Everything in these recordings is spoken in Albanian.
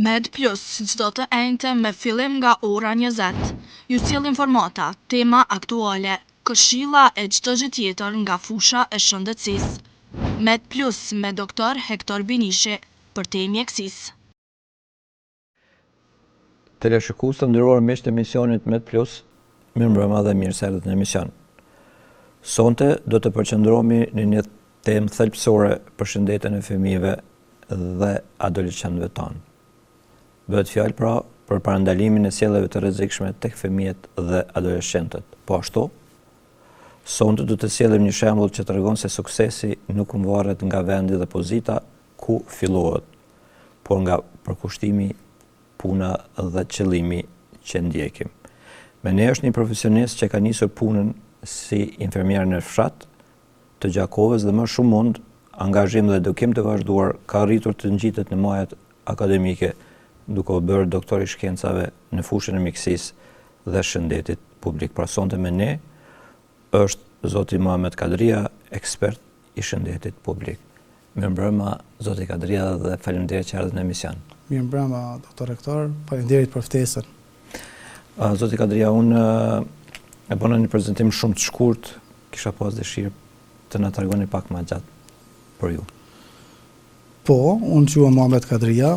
Med Plus, çdo të enjte me fillim nga ora 20. Ju sjell informata, tema aktuale, këshilla e çdo gjë tjetër nga fusha e shëndetësisë. Med Plus me doktor Hektor Binishi për te mjekësisë. Teleshikues të nderuar miq të emisionit Med Plus, mirëmbrëma dhe mirë se erdhët në emision. Sonte do të përqendrohemi në një temë thelbësore për shëndetjen e fëmijëve dhe adoleshentëve tonë. Bëhet fjalë pra për parandalimin e sjelljeve të rrezikshme tek fëmijët dhe adoleshentët. Po ashtu, sonte do të sjellim një shembull që tregon se suksesi nuk varet nga vendi dhe pozita ku fillohet, por nga përkushtimi, puna dhe qëllimi që ndjekim. Me ne është një profesionist që ka nisur punën si infermier në fshat të Gjakovës dhe më shumë mund, angazhim dhe edukim të vazhduar ka arritur të ngjitet në majat akademike, duke u bërë doktor i shkencave në fushën e mjekësisë dhe shëndetit publik. Pra sonte me ne është zoti Muhamet Kadria, ekspert i shëndetit publik. Mirëmbrëma zoti Kadria dhe faleminderit që erdhët në emision. Mirëmbrëma doktor rektor, faleminderit për ftesën. Zoti Kadria, unë e bëna një prezantim shumë të shkurt, kisha pas dëshirë të na tregoni pak më gjatë për ju. Po, unë quhem Muhamet Kadria,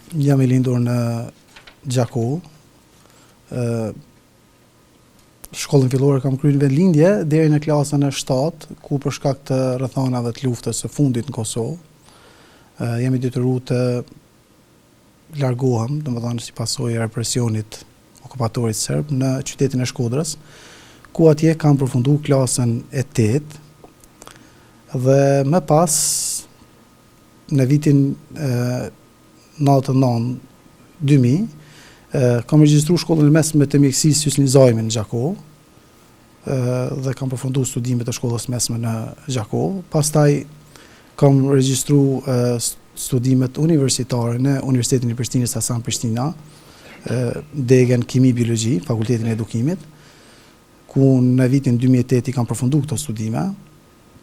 jam i lindur në Gjakovë. Shkollën fillore kam kryer në vendlindje deri në klasën e 7, ku për shkak të rrethanave të luftës së fundit në Kosovë, jam i detyruar të largohem, domethënë si pasojë e represionit okupatorit serb në qytetin e Shkodrës, ku atje kam përfunduar klasën e 8 dhe më pas në vitin 99-2000 kam regjistruar shkollën e mesme të mjekësisë Hysni Zajmi në Gjakovë dhe kam përfunduar studimet e shkollës mesme në Gjakovë. Pastaj kam regjistruar studimet universitare në Universitetin e Prishtinës Hasan Prishtina, degen kimi biologji, Fakultetin e Edukimit, ku në vitin 2008 i kam përfunduar këto studime.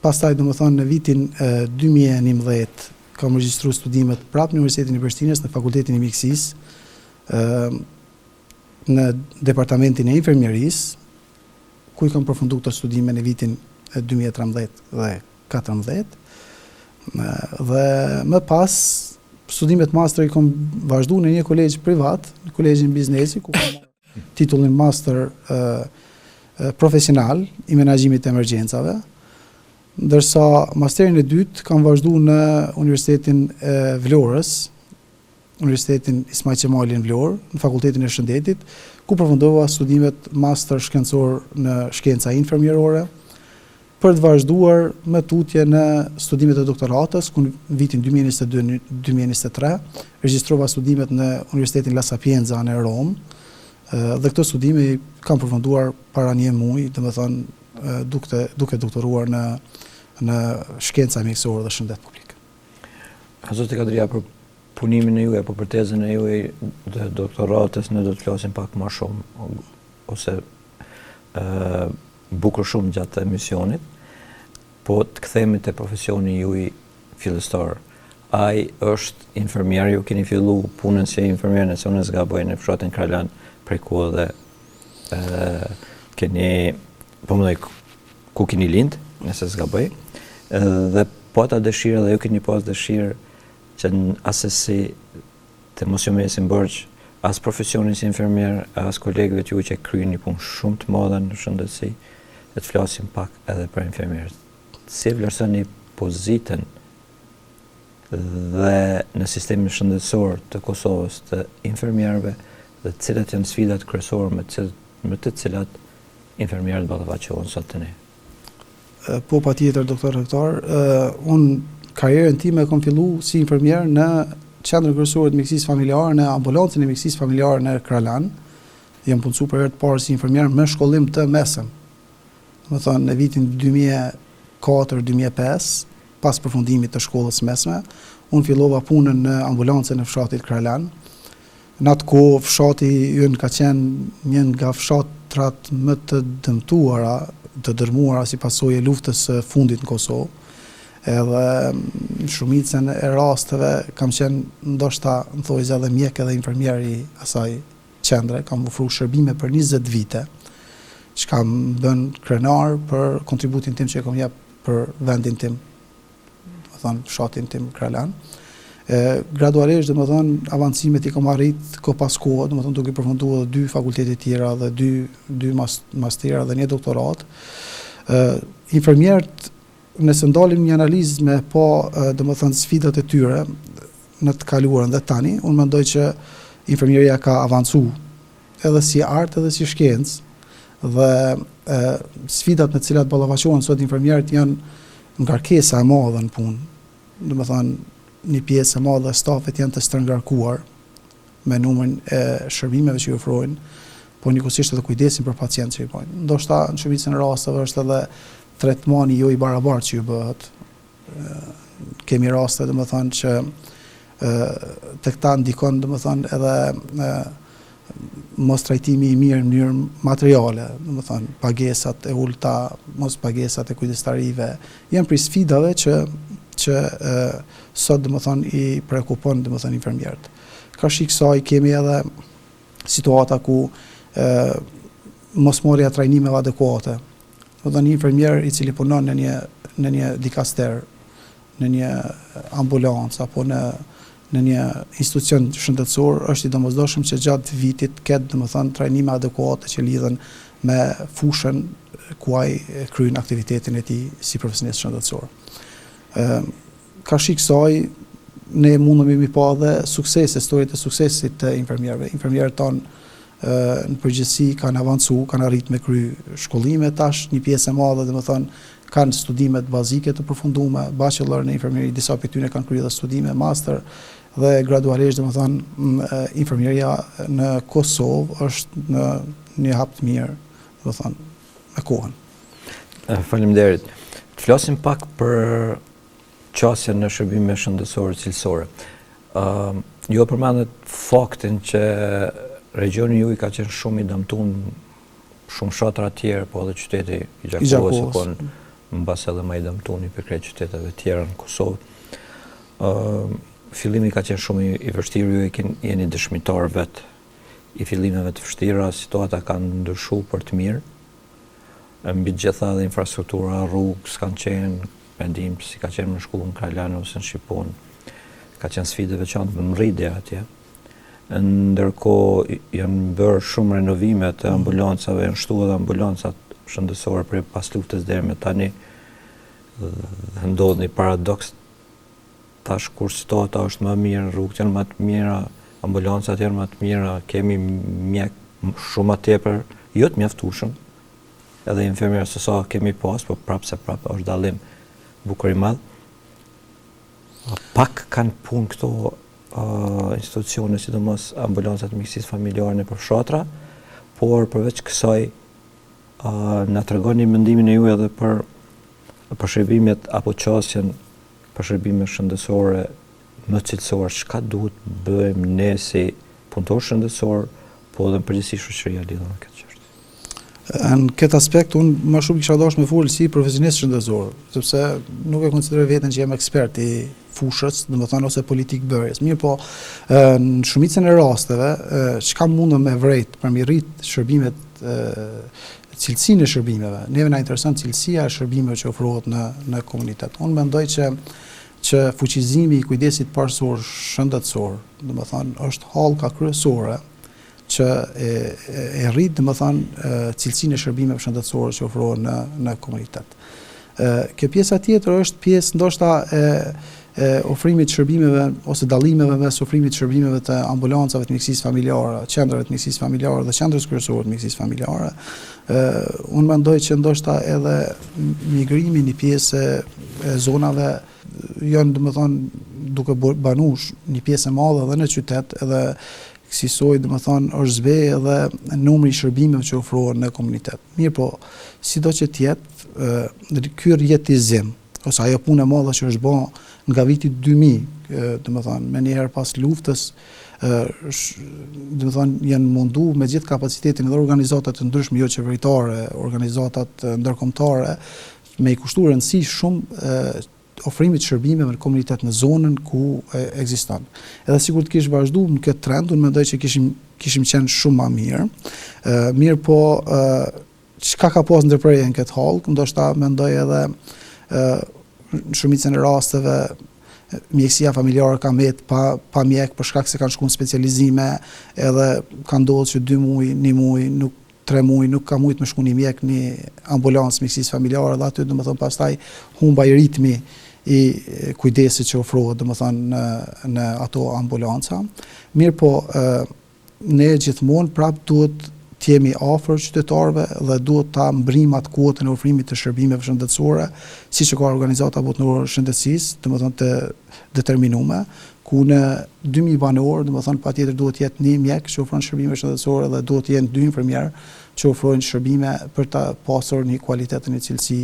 Pastaj domethënë në vitin 2011 kam regjistruar studimet prapë në Universitetin e Prishtinës në Fakultetin e Mjekësisë në departamentin e infermierisë, ku i kam përfunduar këto studime në vitin 2013 dhe 2014. Dhe më pas studimet master i kam vazhduar në një kolegj privat, në Kolegjin Biznesi, ku kam titullin master profesional i menaxhimit të emergjencave. Ndërsa masterin e dytë kam vazhduar në Universitetin e Vlorës, Universitetin Ismail Qemali në Vlorë, në Fakultetin e Shëndetit, ku përfundova studimet master shkencor në shkenca infermierore, për të vazhduar me tutje në studimet e doktoratës, ku në vitin 2022-2023 regjistrova studimet në Universitetin La Sapienza në Rom, dhe këto studime kam përfunduar para një muaji, domethënë duke doktoruar në shkenca mjekësore dhe shëndet publik. Zoti Kadria, për punimin e juaj apo për tezën e juaj të doktoratës ne do të flasim pak më shumë ose bukur shumë gjatë emisionit, po të kthehemi te profesioni juaj fillestar. Ai është infermier, ju keni filluar punën si infermier nëse unë zgaboj në fshatin Kralan prej kohë dhe keni ku keni lind, nëse zgaboj, dhe po ata dëshira dhe ju keni pas dëshirë që asesi të mos ju mesin bërgj as profesionin si infermier, as kolegëve të ju që kryejnë një punë shumë të madhe në shëndetësi, dhe të flasim pak edhe për infermierët. Si vlerësoni pozitën dhe në sistemin shëndetësor të Kosovës të infermierëve dhe cilat janë sfidat kryesore me të cilat infermierët ballafaqohen sot të ne? Po patjetër doktor rektor, unë karrierën time kam filluar si infermier në Qendrën Kryesore të Mjekësisë Familjare, në ambulancën e mjekësisë familjare në Kralan. Jam punësuar për herë të parë si infermier me shkollim të mesëm. Domethënë në vitin 2004-2005, pas përfundimit të shkollës mesme, unë fillova punën në ambulancën e fshatit Kralan. Në atë kohë fshati ynë ka qenë një nga fshatrat më të dëmtuara, të dërmuara si pasojë e luftës së fundit në Kosovë. edhe në shumicën e rasteve kam qenë ndoshta në thojë edhe mjek edhe infermier i asaj qendre, kam ofruar shërbime për 20 vite, që kam bën krenar për kontributin tim që e kam jep për vendin tim, do thënë fshatin tim Kralan. Gradualisht, do të thonë, avancimet i kam arrit ko pas kohë, do të thonë duke përfunduar 2 fakultete tjera dhe 2 mastera dhe 1 doktorat. Infermierët, nëse ndalim një analizë me pa, do të thonë, sfidat e tyre në të kaluarën dhe tani, unë mendoj që infermieria ka avancu edhe si art edhe si shkencë dhe sfidat me të cilat ballafaqohen sot infermierët janë ngarkesa e madhe në punë. Do të thonë një pjesë e madhe e stafit janë të stërngarkuar me numrin e shërbimeve që i ofrojnë, po njëkohësisht edhe kujdesin për pacientë që i bojnë. Ndoshta në shumicën e rasteve është edhe tretmani jo i barabartë që ju bëhet. Kemi raste, do të thonë, që të këta ndikon, do të thonë, edhe mos trajtimi i mirë në mënyrë materiale, do të thonë, pagesat e ulta, mos pagesat e kujdestarive, janë prej sfidave që sot, do të thonë, i prekupon, do të thonë, infermierët. Kështu kësaj kemi edhe situata ku mosmarrja e trajnimeve adekuate. Do të thonë, një infermier i cili punon në një dikaster, në një ambulancë apo në një institucion shëndetësor, është i domosdoshëm që gjatë vitit ketë, domethënë, trajnime adekuate që lidhen me fushën ku ai kryen aktivitetin e tij si profesionist shëndetësor. Kështu kësaj ne mundemi mi pa dhe suksese, historitë e suksesit të infermierëve. Infermierët tonë në përgjithësi kanë avancu, kanë arrit me kry shkollime tash, një pjesë e madhe, domethënë, kanë studimet bazike të përfunduara, bachelor në infermieri, disa prej tyre kanë kryer studime master dhe gradualisht, domethënë, infermieria në Kosovë është në një hap të mirë, domethënë, me kohën. Faleminderit. Të flasim pak për qasjen në shërbime shëndetësore cilësore. Jo përmendet faktin që regioni juaj ka qenë shumë i dëmtuar, shumë fshatra të tjerë, po edhe qyteti i Gjakovës që kanë mbas edhe më i dëmtuar për krejt qyteteve të tjera në Kosovë. Fillimi ka qenë shumë i vështirë, ju jeni dëshmitar vet i fillimeve të vështira, situata kanë ndryshuar për të mirë. Mbi të gjitha dhe infrastruktura, rrugë s'kanë qenë, mendim si ka qenë në shkollën Kralan ose në Shqipun, ka qenë sfidë veçantë në rritje atje. Ndërkohë janë bërë shumë renovime të ambulancave, janë shtuar edhe ambulancat shëndetësore për pas luftës deri me tani. Ndodh një paradoks, tash kur situata është më mirë, rrugët janë më të mira, ambulancat janë më të mira, kemi mjek shumë më tepër, jo të mjaftueshëm, edhe infermierë se sa kemi pas, po prapë është dallim bukur i madh. Pak kanë punë këto institucione, sidomos ambulancat mjekësisë familjare në përfshatra, por përveç kësaj na tregoni mendimin e juaj edhe për shërbimet apo qasjen për shërbime shëndetësore më cilësore, çka duhet bëjmë ne si punëtor shëndetësor, po edhe në përgjithësi shoqëria lidhur me këtë çështje. Në këtë aspekt, unë më shumë kisha dashur me folë si profesionist shëndetësor, sepse nuk e konsideroj veten që jam ekspert i fushës, domethënë ose politik bërjes. Mirë po, në shumicën e rasteve, çka mundem me vërejt për mi rrit shërbimet, cilësinë e shërbimeve. Neve na intereson cilësia e shërbimeve që ofrohet në komunitet. Unë mendoj që fuqizimi i kujdesit parësor shëndetësor, domethënë, është hallka kryesore që e rrit, domethënë, cilësinë e shërbimeve shëndetësore që ofrohen në komunitet. Kjo pjesa tjetër është pjesë ndoshta e ofrimit shërbimeve ose dallimeve mes ofrimit shërbimeve të ambulancave të mjekësisë familjare, qendrave të mjekësisë familjare dhe qendrës kryesore të mjekësisë familjare. Unë mendoj që ndoshta edhe migrimi një pjesë e zonave janë, domethënë, duke banuar një pjesë e madhe edhe në qytet, edhe kësaj, domethënë, është zbe edhe numri i shërbimeve që ofrohen në komunitet. Mirë po, sido që të jetë, ky rjetizim ose ajo punë e madhe që është bërë nga viti 2000, domethënë, me njëherë pas luftës, domethënë, janë mundu me gjithë kapacitetin dhe organizatat të ndryshme jo qeveritare, organizatat ndërkombëtare, me i kushtuar rëndësi shumë ofrimit shërbimeve në komunitet në zonën ku ekziston. Edhe sikur të kishte vazhduar në këtë trend, unë mendoj që kishim qenë shumë më mirë. Mirë po, çka ka pas ndërprerje në këtë hall, ndoshta mendoj edhe në shumicën e rasteve mjekësia familjare ka mbet pa mjek për shkak se kanë shkuar në specializime, edhe ka ndodhur që 2 muaj, 1 muaj, 3 muaj nuk ka mujt me shku një mjek një ambulancë mjekësisë familjare, dhe aty domethënë pastaj humbaj ritmi i kujdesit që ofrohet domethënë në ato ambulanca. Mirë po, ne gjithmonë prap duhet të jemi afër qytetarëve dhe duhet ta mbrim atë kuotën e ofrimit të shërbimeve shëndetësore, siç ka organizata botërore e shëndetësisë, domethënë të determinuar, ku në 2000 banor, domethënë patjetër duhet të jetë 1 mjek që ofron shërbime shëndetësore dhe duhet të jenë 2 infermier që ofrojnë shërbime për të pasur një kualitet në cilësi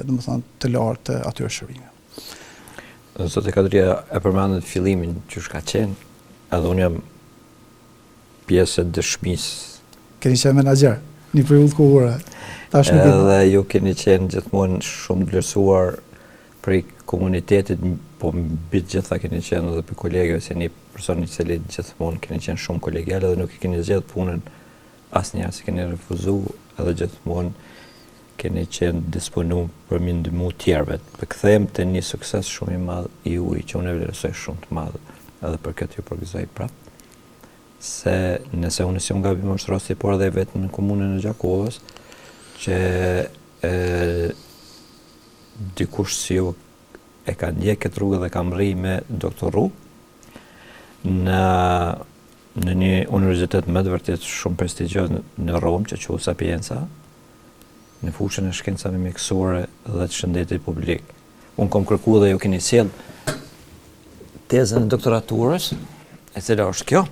domethënë të lartë të atyre shërbimeve. Zotë Kadria e përmendet fillimin që ka qenë, edhe unë jam pjesë e dëshmisë. Keni qenë menaxher, një periudhë kohore. Edhe ju keni qenë gjithmonë shumë vlerësuar për komunitetit, po mbi të gjitha keni qenë edhe për kolegëve, se një person i cili gjithmonë keni qenë shumë kolegial edhe nuk i keni zgjedhur punën asnjëherë, se keni refuzuar edhe gjithmonë keni qenë disponuar për mi ndihmu tjerëve. Përkthehem te një sukses shumë i madh i juaj që unë e vlerësoj shumë të madh, edhe për këtë ju përgëzoj prapë. Se nëse unë si unë gabim është rasti por edhe vetëm në komunën e Gjakovës, që dikush si ju e ka ndjek këtë rrugë dhe ka mri me doktoru në një universitet më të vërtet shumë prestigjioz në Romë, që quhet Sapienza, në fushën e shkencave mjekësore dhe të shëndetit publik. Unë kom kërkuar dhe ju keni sjell tezën e doktoraturës, e cila është kjo.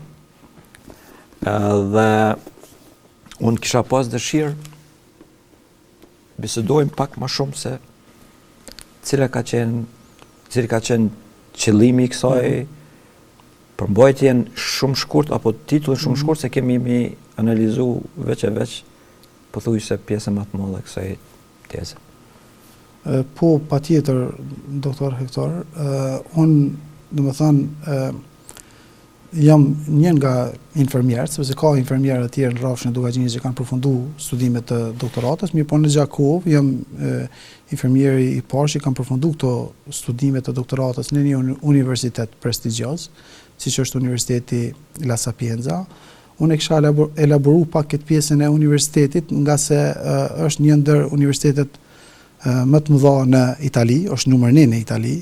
Dhe unë kisha pas dëshirë bisedojmë pak më shumë se cili ka qenë qëllimi i kësaj përmbajtjen shumë shkurt apo titullin shumë shkurt, se kemi analizu veç e veç pothuajse pjesën më të madhe e kësaj teze. Po, patjetër, doktor Hektor, unë domethënë jam një nga infermierët, sepse ka infermierë të tjerë në rrafshin e Dukaqinit që kanë përfunduar studimet të doktoratës, mirë po në Gjakovë jam infermieri i parë që kanë përfunduar këto studimet të doktoratës në një universitet prestigjioz, siç është Universiteti La Sapienza. Unë e kisha elaboruar pak këtë pjesën e universitetit, nga se është një ndër universitetet më të mëdha në Itali, është numër 1 në Itali,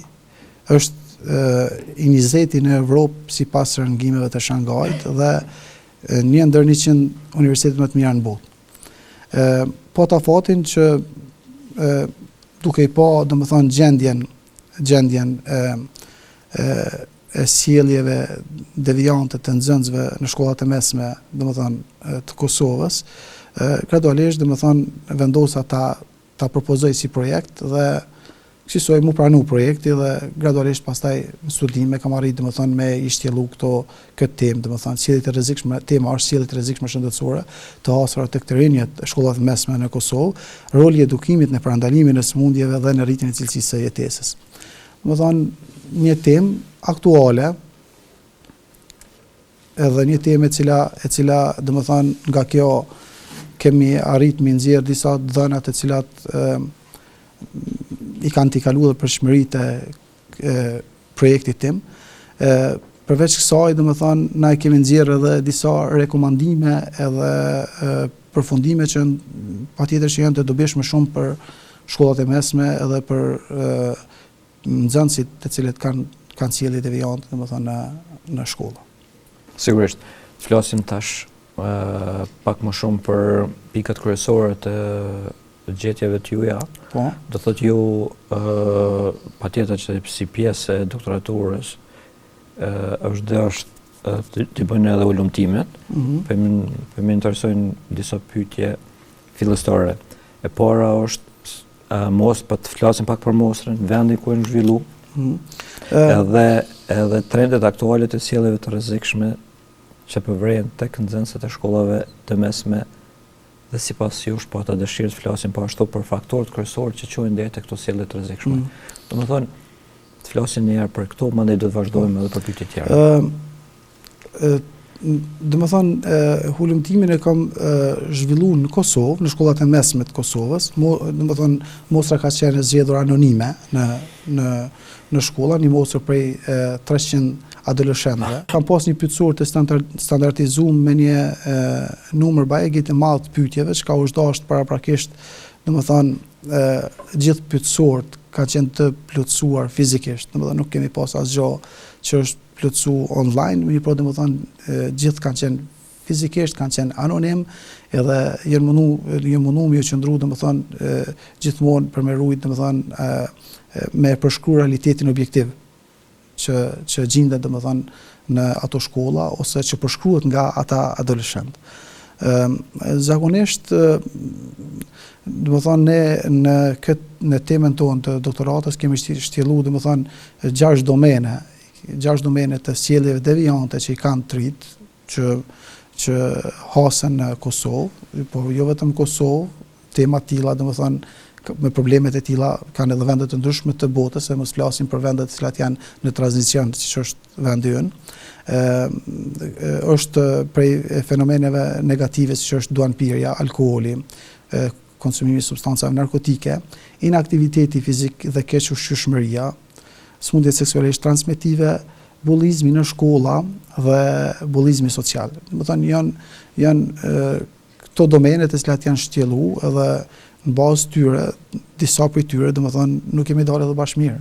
është i 20 në Evropë sipas rangimeve të Shangajit dhe një ndër 100 universitetet më të mira në botë. Po ta fatin që duke i pa domethënë gjendjen e sjelljeve deviante të nxënësve në shkollat e mesme, domethënë të Kosovës, gradualisht domethënë vendosa ta propozoj si projekt dhe kësaj mu pranu projekti dhe gradualisht pastaj në studime kam arritur domethënë me i shtjellu këtë temë, domethënë sjelljet e rrezikshme, tema është sjelljet e rrezikshme shëndetësore të hasura tek të rinjët e shkollat mesme në Kosovë, roli i edukimit në parandalimin e sëmundjeve dhe në rritjen e cilësisë së jetesës. Domethënë një temë aktuale, edhe një temë e cila domethënë nga kjo kemi arritur mi nxjerr disa dhëna të cilat i kanë t'i kaluar për shmëritë e projektit tim. Përveç kësaj, domethënë, na e kemi nxjerrë edhe disa rekomandime edhe përfundime që patjetër që janë të dobishme shumë për shkollat e mesme edhe për nxënësit të cilët kanë sjellje devijante, domethënë në shkolla. Sigurisht, flasim tash pak më shumë për pikat kryesore të gjetjeve të juja. Po. Do thotë ju patjetër që si pjesë e doktoraturës është të bëjnë edhe ulumtimet. Po më interesojnë disa pyetje fillestare. E para është mos pa të flasim pak për mostrën, vendin ku është zhvilluar. Edhe trendet aktuale të sjelljeve të rrezikshme që përvren tek nxënësit e shkollave të mesme. Dhe sipas jush ata dëshirë të flasim po ashtu për faktorët kryesorë që çojnë deri tek këto sjellje të rrezikshme. Domethënë, të flasim një herë për këto, mandej do të vazhdojmë edhe për pyetje tjera. Domethënë, hulumtimin e kam zhvilluar në Kosovë, në shkollat e mesme të Kosovës. Domethënë, mostra ka qenë zgjedhur anonime në shkolla, një mostrë prej 300 adoleshentëve. Kam pas një pyetësor të standardizuar me një numër bajegi të madh të pyetjeve, që ka u zhdasht paraprakisht, domethënë, gjithë pyetësorët kanë qenë të plotësuar fizikisht. Domethënë, nuk kemi pas asgjë që është plotësu online, mirë domethënë gjithë kanë qenë fizikisht, kanë qenë anonim, edhe janë mundu me qëndru domethënë gjithmonë për me rujt domethënë me përshkruar realitetin objektiv që gjendet domethënë në ato shkolla ose që përshkruhet nga ata adoleshentë. Zakonisht domethënë ne në temën tonë të doktoratës kemi shtjelluar domethënë 6 domene të sjelljeve devijante që i kanë trit që hasen në Kosovë, por jo vetëm Kosovë, tema të tilla domethënë me problemet e tilla kanë edhe vende të ndryshme të botës, se mos flasim për vendet të cilat janë në tranzicion, siç është vendi ynë. Është prej fenomeneve negative siç është duanpirja, alkooli, konsumimi i substancave narkotike, inaktiviteti fizik dhe keq ushqyeshmëria, smundjet seksualisht transmetive, bullizmi në shkolla dhe bullizmi social. Domethënë janë këto domene të cilat janë shtjelluar edhe në bazë tyre, disa prej tyre, domethënë nuk kemi dalë edhe bashkë mirë.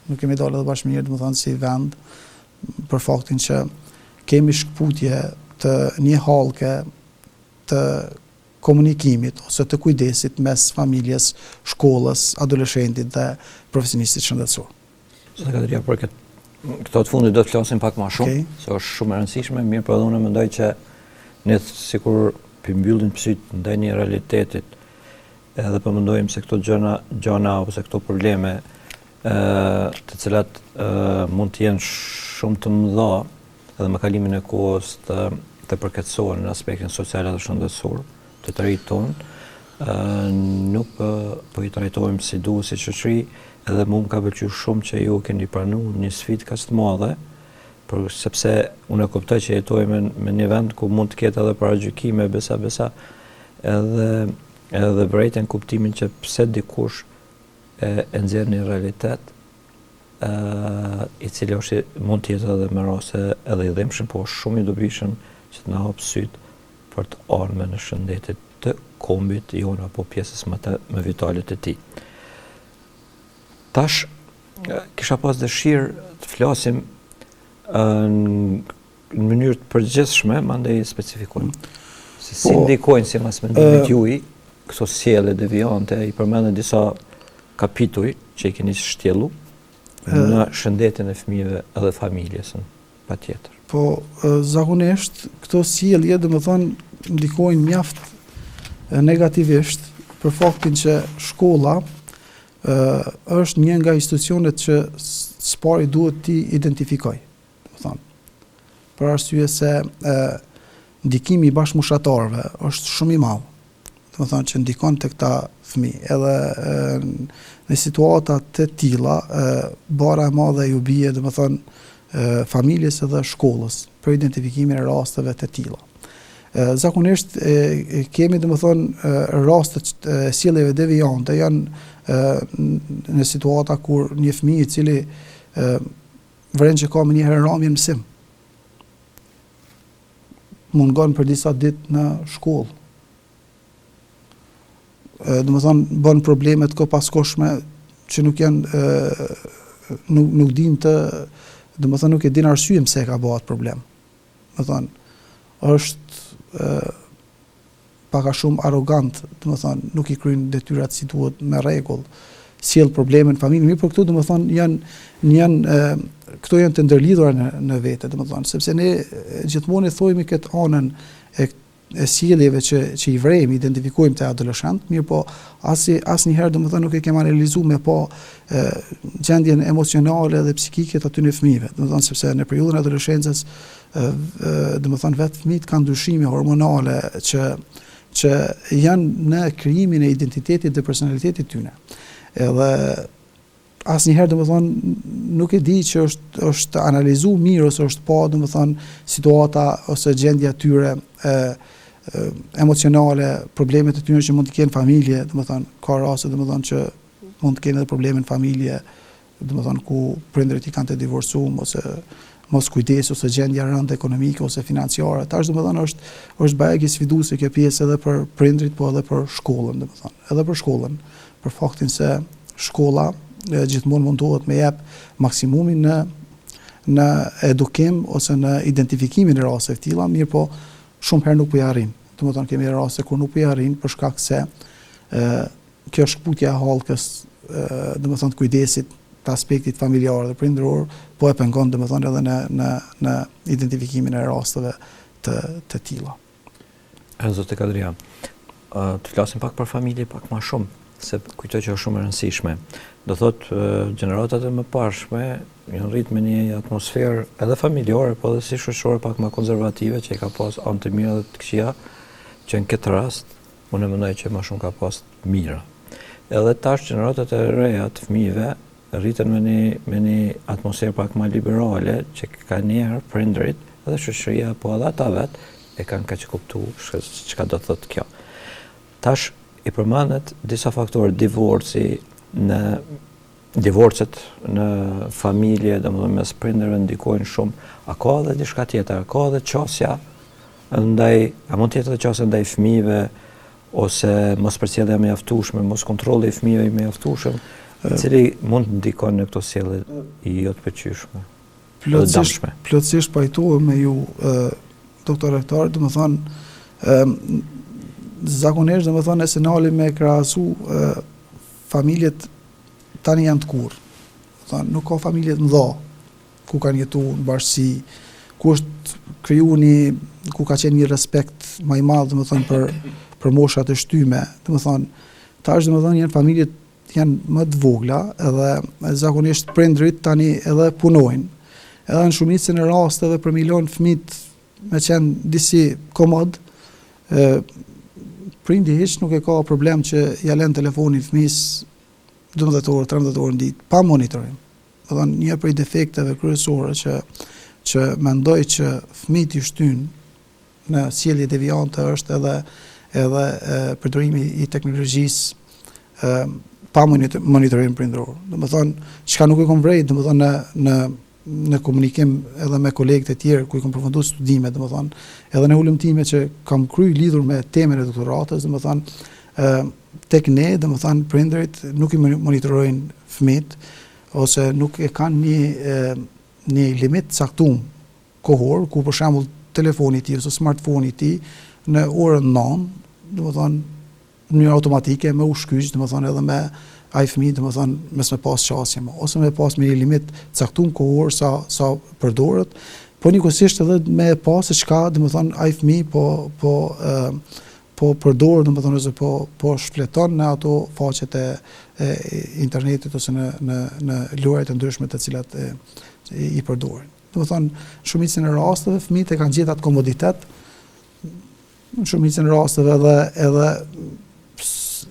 Nuk kemi dalë edhe bashkë mirë, domethënë si vend, për faktin që kemi shkputje të një hallke të komunikimit ose të kujdesit mes familjes, shkollës, adoleshentit dhe profesionistit shëndetësor. Sekretariat, për këto të fundit do të flasim pak më shumë, se është shumë e rëndësishme, mirë për edhe unë mendoj që ne sikur përmbyllim syt ndaj një realitetit, edhe përmendojmë se këto gjëna ose këto probleme të cilat mund të jenë shumë të mëdha edhe me kalimin e kohës të përkatësohen në aspektin social dhe shëndetësor të të rinjtë tonë, nuk po i trajtojmë si duhet si shoqëri, edhe mua më ka pëlqyer shumë që ju keni pranuar një sfidë kaq të madhe, sepse unë e kuptoj që jetojmë në një vend ku mund të ketë edhe paragjykime besa edhe vërejtën kuptimin që pse dikush e nxjerr një realitet i cili mund të jetë edhe me raste edhe i dhimbshëm, po shumë i dobishëm që të na hap syt për të ardhmen në shëndetit të kombit jonë apo pjesës më vitale të tij. Tash kisha pas dëshirë të flasim në mënyrë të përgjithshme, mandej specifikojmë. Si ndikojnë si mas mendimit juaj këto sjellje devijante, i përmendën disa kapituj që i keni shtjellu në shëndetin e fëmijëve edhe familjes, patjetër. Po, zakonisht, këto sjellje domethënë ndikojnë mjaft negativisht për faktin që shkolla është një nga institucionet që spari duhet t'i identifikoj. Për arsye se ndikimi i bashkëmoshatarëve është shumë i madh. Domethënë që ndikon tek këta fëmijë. Edhe në situata të tilla, bara e madhe ju bie domethënë familjes edhe shkollës për identifikimin e rasteve të tilla. Zakonisht kemi domethënë raste sjelljeve devijante janë në situata kur një fëmijë i cili vren që ka më një herë rëmje mësim mungon për disa ditë në shkollë. Domethënë bën probleme të paskoshme që nuk janë nuk din të domethënë nuk e din arsyeën pse ka bëu atë problem. Domethënë është pak a shumë arrogant, domethënë nuk i kryen detyrat si duhet me rregull, sjell probleme në familje, mirë, por këtu domethënë këto janë të ndërlidhura në vete, domethënë, sepse ne gjithmonë e thojmë këtë anën e sjelljeve që i vrejmë, identifikojmë te adoleshent, mirë, po asnjëherë domethënë nuk e kemi analizuar me po gjendjen emocionale dhe psikike të atyre fëmijëve, domethënë sepse në periudhën e adoleshencës domethënë vetë fëmijët kanë ndryshime hormonale që janë në krijimin e identitetit dhe personalitetit tyre. Edhe asnjëherë domethënë nuk e di që është analizuar mirë ose është pa domethënë situata ose gjendja e tyre emocionale, problemet e tyre që mund të kenë familje, domethënë ka raste domethënë që mund të kenë edhe probleme në familje, domethënë ku prindërit i kanë të divorcuar ose mos kujdes ose gjendja rëndë ekonomike ose financiare. Tash domethënë është bajegi sfiduese kjo pjesë edhe për prindrit, po edhe për shkollën domethënë. Edhe për shkollën, për faktin se shkolla gjithmonë mundohet me jep maksimumin në edukim ose në identifikimin e rasteve të tilla, mirë po shumë herë nuk po i arrin. Domethënë kemi raste kur nuk po i arrin për shkak se kjo shkputja e hallkës domethënë kujdesit të aspektit familjar dhe prindëror po e pengon domethënë edhe në identifikimin e rasteve të tilla. Zotë Kadrian, të flasim pak për familje pak më shumë, se kujtoj që është shumë e rëndësishme. Do thotë gjeneratat e mëparshme janë rritë me një atmosferë edhe familjare, po edhe si shoqërore pak më konservative, që i ka pas anë të mira dhe të këqija, që në këtë rast unë e mendoj që më shumë ka pas mira. Edhe tash gjeneratat e reja të fëmijëve rriten me një atmosferë pak më liberale, që ka njerë prindërit edhe shoqëria, po edhe ata vetë e kanë kaq kuptuar çka do thotë kjo. Tash i përmendet disa faktorë, divorcet në familje, domethënë mes prindërve ndikojnë shumë. A ka edhe diçka tjetër? A ka edhe qasja a mund të jetë edhe qasja ndaj fëmijëve, ose mos përcjellja e mjaftueshme, mos kontrolli i fëmijëve i mjaftueshëm, cili mund të ndikojnë në këto sjellje jo të pëlqyeshme? Plotësisht pajtohem me ju, doktor rektor, domethënë zakonisht domethënë nëse nali me krahasu familjet tani janë të kurrë. Domethënë nuk ka familje të mëdha ku kanë jetuar në bashkësi, ku është krijuar ku ka qenë një respekt më i madh domethënë për moshat e shtyme. Domethënë tash domethënë janë familjet janë më të vogla edhe zakonisht prindërit tani edhe punojnë. Edhe në shumicën e rasteve për milion fëmijë me qenë disi komod, prindi hiç nuk e ka problem që ja lën telefonin fëmijës 12 orë, 13 orë në ditë, pa monitorim. Domethënë një prej defekteve kryesore që mendoj që fëmijët i shtyn në sjellje deviante është edhe përdorimi i teknologjisë pa monitorim prindëror. Domethënë çka nuk e kam vrejt, domethënë në komunikim edhe me kolegët e tjerë ku i kam përfunduar studimet, domethënë edhe në ulëmtime që kam kryer lidhur me temën e doktoratës, domethënë tek ne, domethënë prindërit nuk i monitorojnë fëmijët ose nuk e kanë një limit caktuar kohor ku për shembull telefoni i tij ose smartphone i tij në orën 9, domethënë në mënyrë automatike me u shkyq, domethënë edhe me ai fëmijë domethënë mes me pas qasje ose me pas me një limit caktuar kohor sa përdoret, po njëkohësisht edhe me pas se çka domethënë ai fëmijë po përdor domethënë ose po shfleton në ato faqet e internetit ose në lojrat e ndryshme të cilat i përdorin. Domethënë shumicën e rasteve fëmijët e kanë gjetur atë komoditet, në shumicën e rasteve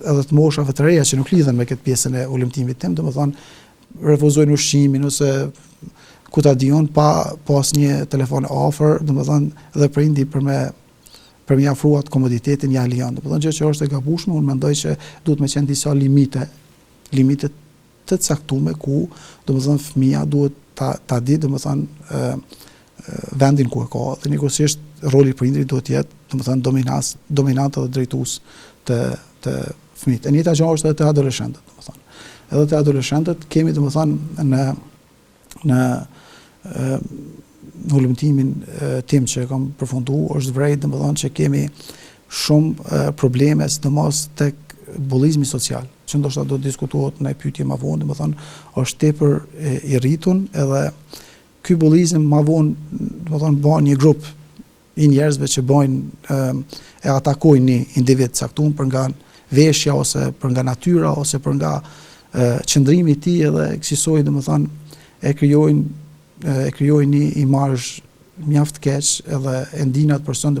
edhe të moshave të reja që nuk lidhen me këtë pjesën e ulëmtimit tim, domethënë refuzojnë ushqimin ose ku ta diun pa pas një telefon afër, domethënë dhe prindi për me afruar komoditetin ja lijon. Domethënë gjë që është e gabueshme, unë mendoj që duhet me qenë disa limite të caktuara ku domethënë fëmia duhet ta di domethënë vendin ku e ka, dhe njëkohësisht roli i prindrit duhet të jetë domethënë dominant dhe drejtues të fëmijët. E njëjta gjë është edhe te adoleshentët, domethënë. Edhe te adoleshentët kemi domethënë në ulëmtimin tim që kam përfunduar është vërejt domethënë që kemi shumë probleme sidomos tek bullizmi social, që ndoshta do të diskutohet në pyetje më vonë, domethënë është tepër i rritun edhe ky bullizëm më vonë domethënë bën një grup i njerëzve që e atakojnë një individ caktuar për nga veshja ose për nga natyra ose për nga qëndrimi i tij edhe kësaj domethënë e krijojnë një imazh mjaft keq edhe e ndin atë person,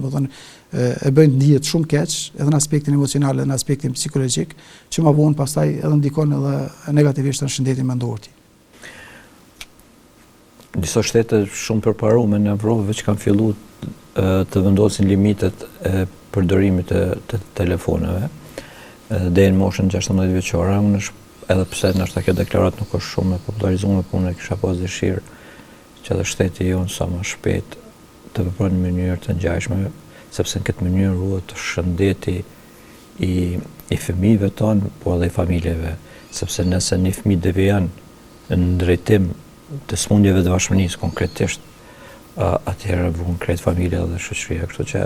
e bëjnë ndihet shumë keq edhe në aspektin emocional edhe në aspektin psikologjik, që më vonë pastaj edhe ndikon edhe negativisht në shëndetin mendor të tij. Disa shtete shumë përparume në Evropë veç kanë filluar të vendosin limitet e përdorimit të telefoneve deri në moshën 16 vjeçore. Unë edhe pse ndoshta kjo deklarat nuk është shumë e popularizuar, por unë kisha pas dëshirë që edhe shteti jonë sa më shpejt të veprojë në mënyrë të ngjashme, sepse në këtë mënyrë ruhet shëndeti i fëmijëve tonë, po edhe i familjeve, sepse nëse një fëmijë devijon në drejtim të smundjeve të bashkëpunisë konkretisht, atëherë vuan krejt familja dhe shoqëria, kështu që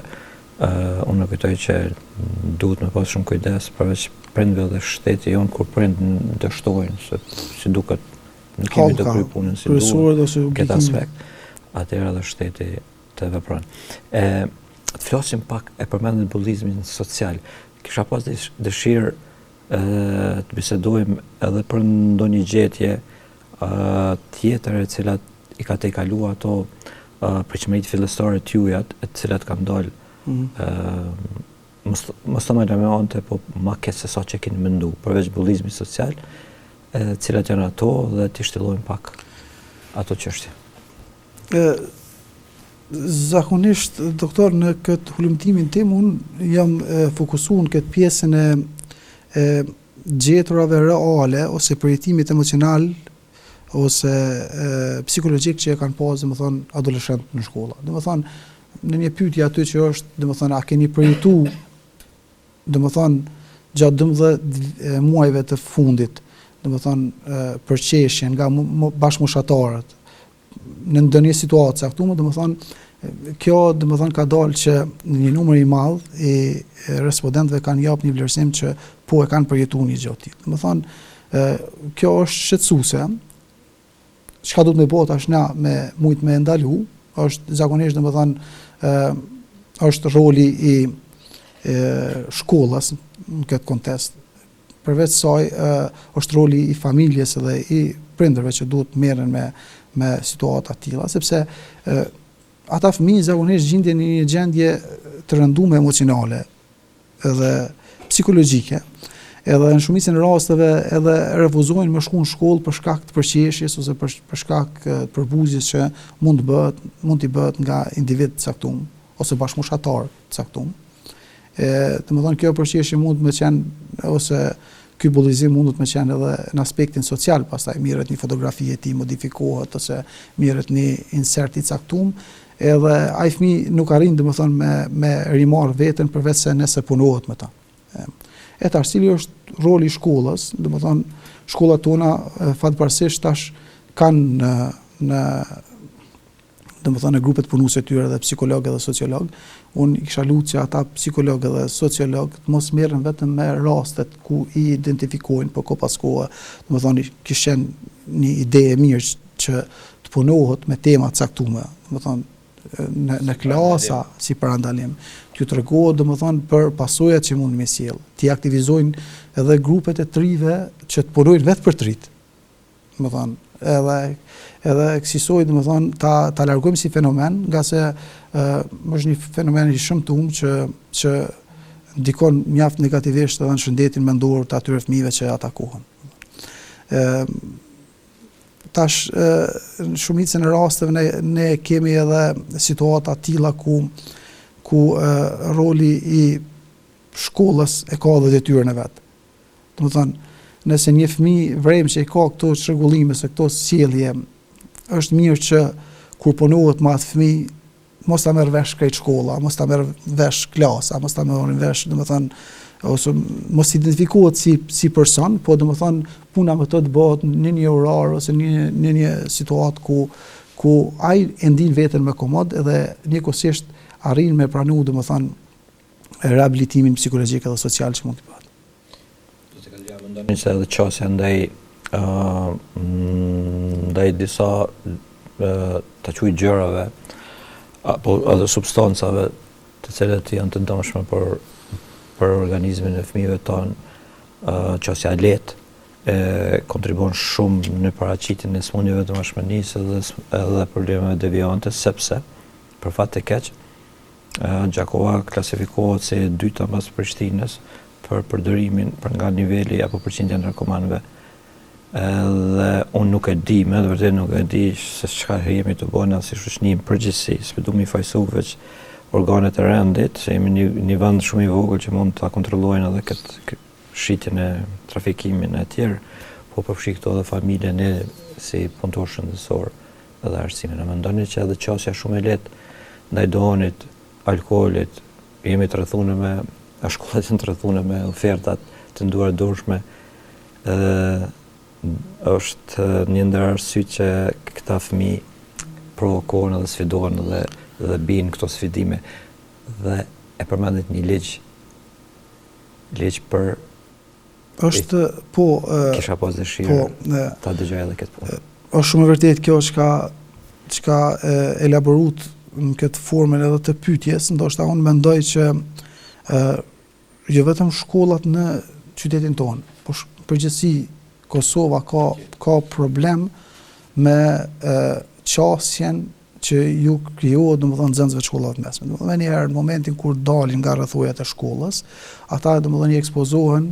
unë kujtoj që duhet me pas shumë kujdes përveç prindve dhe shteti jonë kur prind dështojnë se si duket nuk kemi të kryej punën si duhet këtë aspekt, atëherë edhe shteti të vepron. Të flasim pak e përmendën bullizmin social. Kisha pas dëshirë të bisedojmë edhe për ndonjë gjetje tjetër e cilat i ka tejkalu ato pritshmëritë fillestare të juaja, të cilat kanë dalë mos të më ante, po ma keq se sa që keni mendu, përveç bullizmi social, cilat janë ato dhe t'i shtillojmë pak ato çështje. Zakonisht, doktor, në këtë hulumtimin tim, unë jam fokusuar në këtë pjesën e gjeturave reale ose përjetimit emocional ose psikologjik që e kanë pas, domethënë, adoleshentët në shkolla. Domethënë, në një pyetje aty që është, domethënë, a keni përjetu, domethënë, gjatë 12 muajve të fundit, domethënë, përqeshjen nga bashkëmoshatarët në ndonjë situatë caktuar, domethënë, kjo domethënë ka dalë që një numër i madh i respondentëve kanë japë një vlerësim që po e kanë përjetuar një gjë të tillë. Domethënë, kjo është shqetësuese. Çka duhet me bëhet tash na me mujt me ndalu, është zakonisht domethënë është roli i shkollës në këtë kontekst. Përveç saj është roli i familjes dhe i prindërve që duhet të merren me situata të tilla, sepse ata fëmijë zakonisht gjenden në një gjendje të rënduar emocionale edhe psikologjike, edhe në shumicën e rasteve edhe refuzojnë me shku në shkollë për shkak të përqeshjes ose për shkak të përbuzjes që mund t'i bëhet nga individ të caktuar ose bashkëmoshatar të caktuar. Domethënë kjo përqeshje mund të qenë ose ky bullizim mund të qenë edhe në aspektin social, pastaj mirret një fotografi e tij modifikohet ose mirret një insert i caktuar, edhe ai fëmijë nuk arrin domethënë me rimarr veten përveç se nëse punohet me ta. E tash cili është roli i shkollës, domethënë shkollat tona fatkeqësisht tash kanë domethënë grupet punuese të tyre dhe psikologë dhe sociolog. Unë i kisha lutur që ata psikologë dhe sociolog të mos merren vetëm me rastet ku i identifikojnë, por ko pas kohë, domethënë kishin një ide e mirë që të punohet me tema të caktuara, domethënë në klasa si parandalim, t'ju tregohet domethënë për pasojat që mund me sjell, t'i aktivizojnë edhe grupet e trive që të punojnë vetë për trit. Domethënë edhe kësaj domethënë ta largojmë si fenomen, nga se është një fenomen i shëmtuar që ndikon mjaft negativisht edhe në shëndetin mendor të atyre fëmijëve që atakohen. Tash në shumicën e rasteve ne kemi edhe situata të tilla ku roli i shkollës e ka edhe detyrën e vet. Domethënë, nëse një fëmijë vrem që i ka këto çrregullime se këto sjellje, është mirë që kur punohet me atë fëmijë mos ta merr vesh krejt shkolla, mos ta merr vesh klasa, mos ta merr vesh, domethënë, ose mos identifikohet si person, po domethënë puna me to të bëhet në një orar ose në një situatë ku ai e ndin veten me komod edhe njëkohësisht arrin me pranu domethënë rehabilitimin psikologjik dhe social që mund të bëhet. Do të kalojmë ndonjë se edhe çështja ndaj disa të quaj gjërave apo edhe substancave të cilat janë të dëmshme për organizmin e fëmijëve tonë, çështja e lehtë kontribon shumë në paraqitjen e smundjeve të mashmërisë edhe problemeve devijante, sepse për fat të keq, Gjakova klasifikohet si e dyta mbas Prishtinës për përdorimin për nga niveli apo përqindja narkomanëve. Dhe unë nuk e di, me të vërtet nuk e di se çka jemi të bëna si shoqëni përgjithësi, s'e du mi fajsu veç organet e rendit, se jemi një vend shumë i vogël që mund ta kontrollojnë edhe këtë shitjen e trafikimin e tjerë, po përfshi këto edhe familjen e si punëtor shëndetësor edhe arsimin. A mendoni që edhe qasja shumë e lehtë ndaj donit, alkoolit, jemi të rrethuar me shkollat janë të rrethuar me ofertat të nduardorshme, është një ndër arsyet që këta fëmijë provokojnë dhe sfidohen dhe bien këto sfidime. Dhe e përmendet një ligj për është po kisha pas dëshirë ta dëgjoj edhe këtë punë. Është shumë e vërtetë kjo çka elaborut në këtë formën edhe të pyetjes, ndoshta unë mendoj që jo vetëm shkollat në qytetin tonë, por përgjithësi Kosova ka problem me qasjen që ju krijohet domethënë nxënësve të shkollave të mesme. Domethënë njëherë në momentin kur dalin nga rrethojat e shkollës, ata domethënë i ekspozohen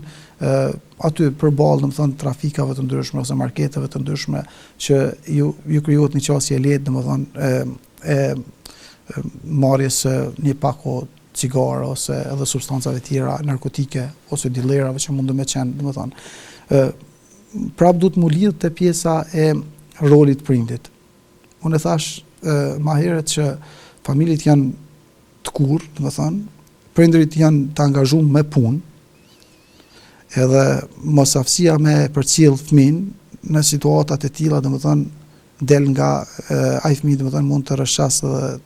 aty përballë domethënë trafikave të ndryshme ose marketeve të ndryshme që ju krijohet një qasje e lehtë domethënë e marrjes së një pako cigare ose edhe substancave tjera narkotike ose dillerave që mund të më qenë domethënë prap duhet mu lidh te pjesa e rolit prindit. Unë e thash ma herët që familjet janë të kurrë, domethënë, prindërit janë të angazhuar me punë, edhe mosaftësia me përcjell fëmin në situatat e tilla, domethënë, del nga ai fëmijë domethënë mund të rreshas edhe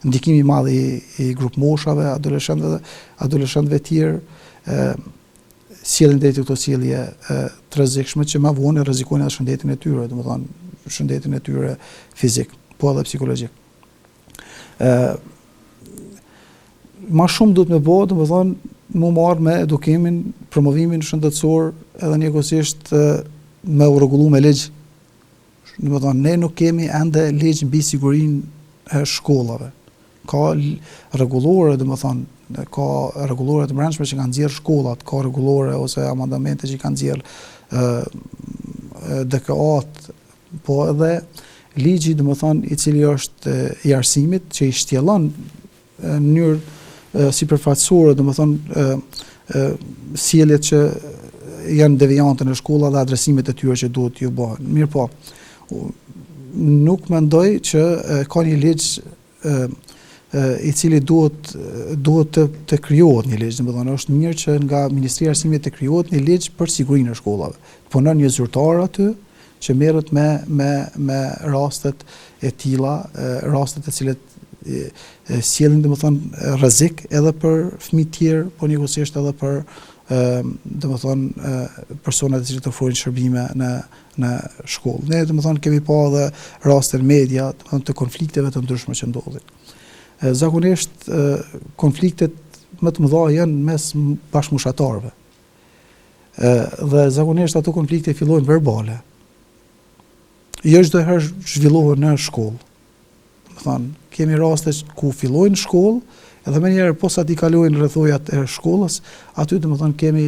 ndikimi i madh i grup moshave, adoleshentëve të tjerë, sjellin deri këto sjellje të rrezikshme që më vonë rrezikojnë edhe shëndetin e tyre, domethënë shëndetin e tyre fizik, po edhe psikologjik. Ma shumë duhet me bëhet, domethënë mu marrë me edukimin, promovimin shëndetësor edhe njëkohësisht me u rregullu me ligj. Domethënë ne nuk kemi ende ligj mbi sigurinë e shkollave. Ka rregullore, domethënë ka rregullore të brendshme që kanë nxjerr shkollat, ka rregullore ose amandamente që kanë nxjerr DKA-t, po edhe ligji domethënë i cili është i arsimit që i shtjellon në mënyrë sipërfaqësore domethënë sjelljet që janë devijante në shkolla dhe adresimet e tyre që duhet ju bëhen. Mirë po, nuk mendoj që ka një ligj i cili duhet të krijohet një ligj, domethënë është mirë që nga Ministria e Arsimit të krijohet një ligj për sigurinë e shkollave. Punon një zyrtar aty që merret me rastet e tilla, rastet e cilet sjellin domethënë rrezik edhe për fëmijë të tjerë, por njëkohësisht edhe për domethënë personat të cilët ofrojnë shërbime në shkollë. Ne domethënë kemi pa edhe raste në media domethënë të konflikteve të ndryshme që ndodhin. Zakonisht konfliktet më të mëdha janë mes bashkëmoshatarëve. Dhe zakonisht ato konflikte fillojnë verbale. Jo çdo herë zhvillohen në shkollë. Domethënë, kemi raste ku fillojnë në shkollë, edhe më njëherë posa t'i kalojnë rrethojat e shkollës, aty domethënë kemi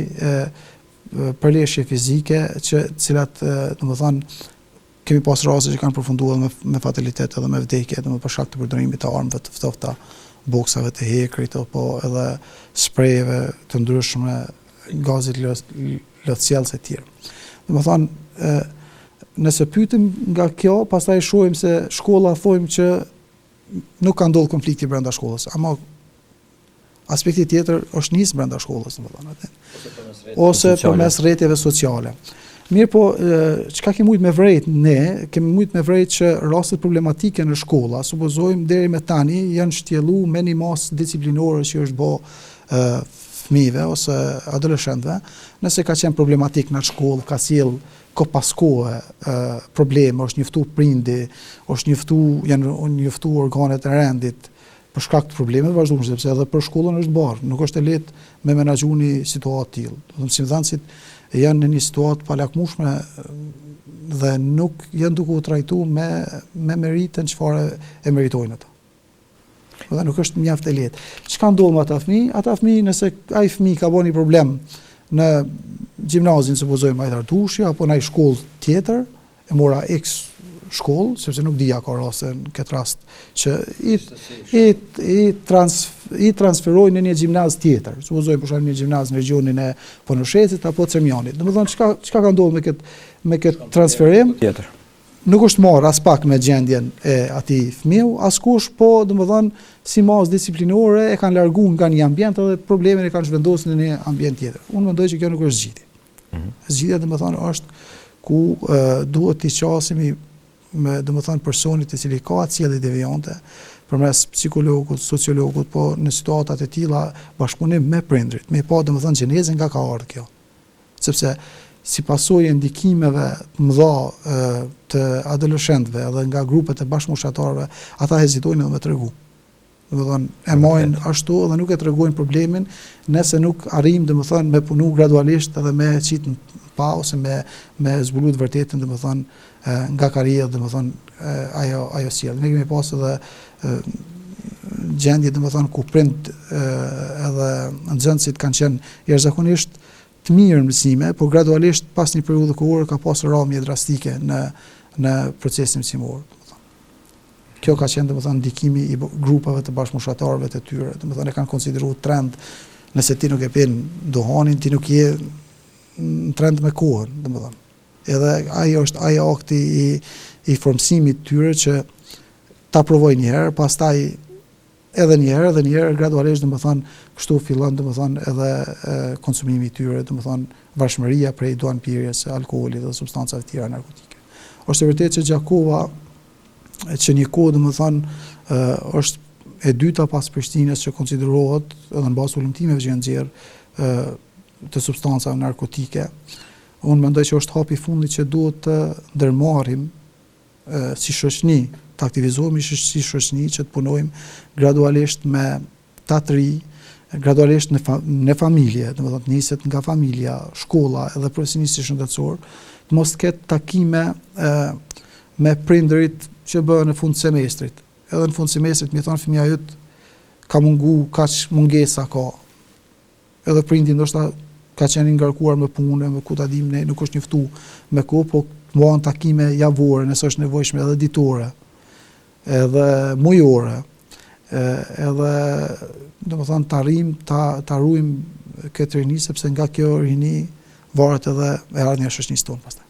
përleshje fizike që cilat domethënë kemi pas raste që kanë përfunduar me fatalitet edhe me vdekje, domethënë për shkak të përdorimit të armëve të ftofta, boksave të hekrit apo edhe sprejeve të ndryshme, gazit lotësjellës e tjerë. Domethënë nëse pyetim nga kjo, pastaj shohim se shkolla thojmë që nuk ka ndodhur konflikti brenda shkollës, ama aspekti tjetër është nis brenda shkollës, domethënë ose përmes rrjeteve sociale. Mirë po, çka kemi mujt me vrejt ne, kemi mujt me vrejt që rastet problematike në shkolla, supozojmë deri me tani janë shtjellu me një masë disciplinore që është bo fëmijëve ose adoleshentëve, nëse ka qenë problematik në shkollë, ka sjell ko pas kohe probleme, është njoftu prindi, janë njoftu organet e rendit për shkak të problemeve vazhdueshme, sepse edhe për shkollën është barë, nuk është e lehtë me menaxhu një situatë tillë. Do të thonë janë në një situatë palakmueshme dhe nuk janë duke u trajtuar me meritën çfarë e meritojnë ata. Dhe nuk është mjaft e lehtë. Çka ndodh me ata fëmijë? Ata fëmijë, nëse ai fëmijë ka bënë një problem në gjimnazin, supozojmë ai Artushi apo në ai shkollë tjetër, e mora X shkollë, sepse nuk dija ka raste në këtë rast që i transferojnë në një gjimnaz tjetër. Supozojmë për shembull një gjimnaz në regionin e Ponoshesit apo Cermjanit. Domethënë çka ka ndodhur me këtë transferim? Tjetër. Nuk është marrë as pak me gjendjen e atij fëmiu, askush, po domethënë si mas disiplinore e kanë larguar nga një ambient dhe problemin e kanë zhvendosur në një ambient tjetër. Unë mendoj që kjo nuk është zgjidhje. Zgjidhja domethënë është ku duhet të qasemi me domethënë personit i cili ka cilë devijante përmes psikologut, sociologut, po në situatat e tilla bashkëpunim me prindrit, me pa domethënë gjenezën nga ka ardhur kjo. Sepse si pasojë ndikimeve të mëdha të adoleshentëve edhe nga grupet e bashkëmoshtarëve, ata hezitojnë edhe me tregu. Domethënë e marrin ashtu dhe nuk e tregojnë problemin nëse nuk arrijmë domethënë me punu gradualisht edhe me qit në pa ose me zbulu të vërtetën domethënë nga karriera domethënë ajo sjell. Ne kemi pas edhe gjendje domethënë ku prind edhe nxënësit kanë qenë jashtëzakonisht të mirë në mësime, por gradualisht pas një periudhe kohore ka pasur rrëmje drastike në procesin mësimor. Kjo ka qenë domethënë ndikimi i grupeve të bashkëmoshtarëve të tyre, domethënë e kanë konsideruar trend, nëse ti nuk e pin duhanin, ti nuk je në trend me kohën, domethënë. Edhe ajo është ajo akti i formësimit tyre që ta provojnë një herë, pastaj edhe një herë gradualisht domethënë kështu fillon domethënë edhe konsumimi i tyre, domethënë varfëria prej duanpirjes, alkoolit dhe substancave të tjera narkotike. Është e vërtetë që Gjakova që një kohë domethënë është e dyta pas Prishtinës që konsiderohet edhe në bazë ulëmtimeve që janë nxjerrë të substancave narkotike. Unë mendoj që është hapi i fundit që duhet të ndërmarrim si shoqëni, të aktivizohemi si shoqëni që të punojmë gradualisht me tatëri, gradualisht në familje, domethënë të niset nga familja, shkolla edhe profesionisti shëndetësor, të mos ketë takime me prindërit që bëhen në fund semestrit. Edhe në fund semestrit më thon fëmia jot ka mungu, kaq mungesa ka. Edhe prindi ndoshta ka qenë ngarkuar me punë, me ku ta dim ne, nuk është njoftu me kohë, po bëhen takime javore, nëse është nevojshme edhe ditore, edhe mujore, edhe domethënë ta ruajmë këtë rini, sepse nga kjo rini varet edhe e ardhmja e shoqënisë tonë pastaj.